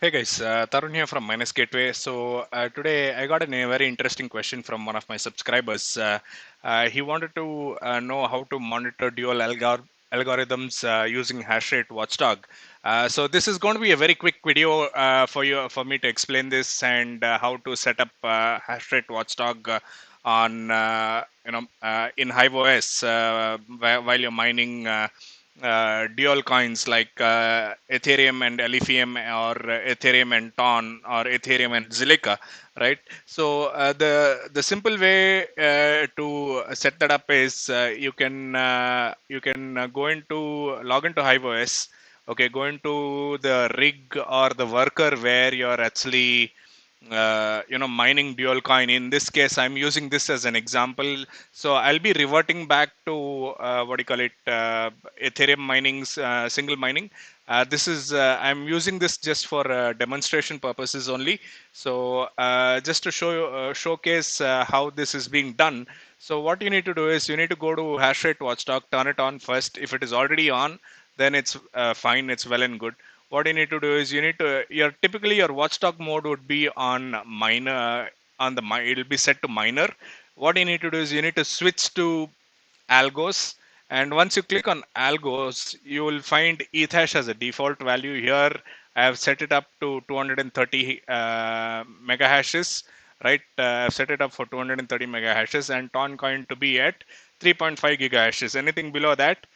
Hey guys, Tarun here from Minus Gateway. So today I got a very interesting question from one of my subscribers. He wanted to know how to monitor dual algorithms using hashrate watchdog. So this is going to be a very quick video for me to explain this and how to set up hashrate watchdog on in HiveOS while you're mining. Dual coins like Ethereum and Alephium or Ethereum and TON or Ethereum and Zilliqa, right? So the simple way to set that up is you can log into HiveOS. Okay, go into the rig or the worker where you're actually mining dual coin. In this case I'm using this as an example, so I'll be reverting back to what do you call it, Ethereum mining's single mining. This is I'm using this just for demonstration purposes only. So just to showcase how this is being done. So what you need to do is you need to go to hashrate watchdog, turn it on first. If it is already on, then it's fine, it's well and good. What you need to do is you need to your watchdog mode would be on miner. It'll be set to miner. What you need to do is you need to switch to algos, and once you click on algos you will find ethash as a default value. Here I have set it up to 230 mega hashes, right? I've set it up for 230 mega hashes and ton coin to be at 3.5 gigahashes. Anything below that,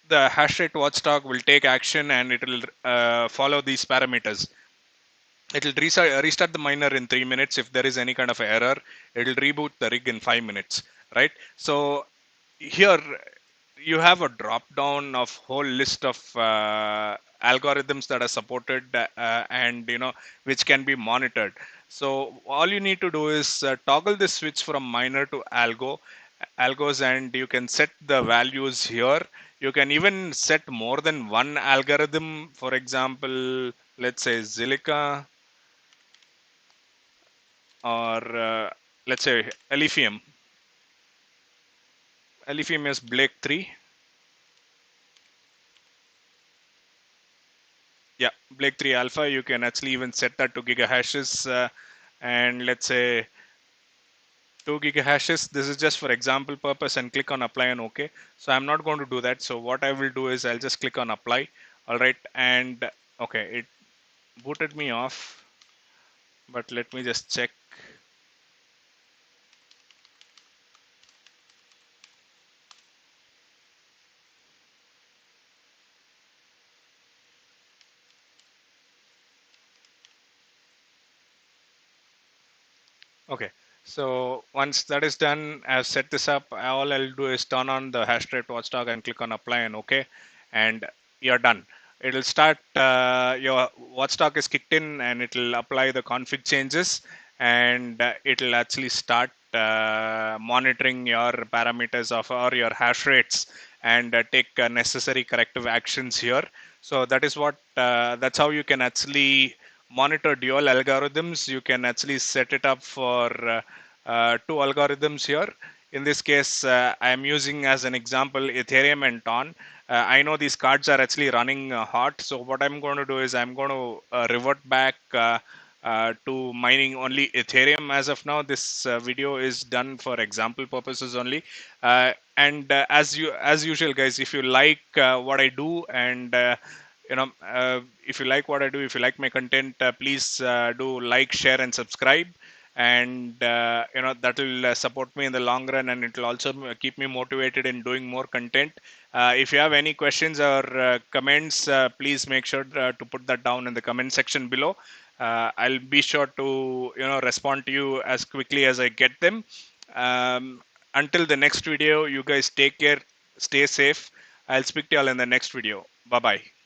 the hash rate watchdog will take action and it will follow these parameters. It will restart the miner in 3 minutes. If there is any kind of error, it will reboot the rig in 5 minutes, right? So here you have a drop down of whole list of algorithms that are supported and which can be monitored. So all you need to do is toggle this switch from miner to algos, and you can set the values here. You can even set more than one algorithm. For example, let's say Zilliqa or let's say Alephium. Alephium is Blake 3. Yeah, Blake 3 Alpha. You can actually even set that to gigahashes and let's say 2 gigahashes. This is just for example purpose, and click on apply and OK. So I'm not going to do that. So what I will do is I'll just click on apply. All right. And OK, it booted me off. But let me just check. Okay, so once that is done, I've set this up. All I'll do is turn on the hash rate watchdog and click on apply and OK, and you're done. It'll start, your watchdog is kicked in and it'll apply the config changes, and it'll actually start monitoring your parameters of or your hash rates and take necessary corrective actions here. So that is what that's how you can actually monitor dual algorithms. You can actually set it up for two algorithms here. In this case, I am using as an example Ethereum and TON. I know these cards are actually running hot, so what I'm going to do is I'm going to revert back to mining only Ethereum as of now. This video is done for example purposes only. And as usual, guys, if you like what I do, and if you like what I do, if you like my content, please do like, share, and subscribe. And that will support me in the long run, and it will also keep me motivated in doing more content. If you have any questions or comments, please make sure to put that down in the comment section below. I'll be sure to respond to you as quickly as I get them. Until the next video, you guys take care, stay safe. I'll speak to you all in the next video. Bye bye.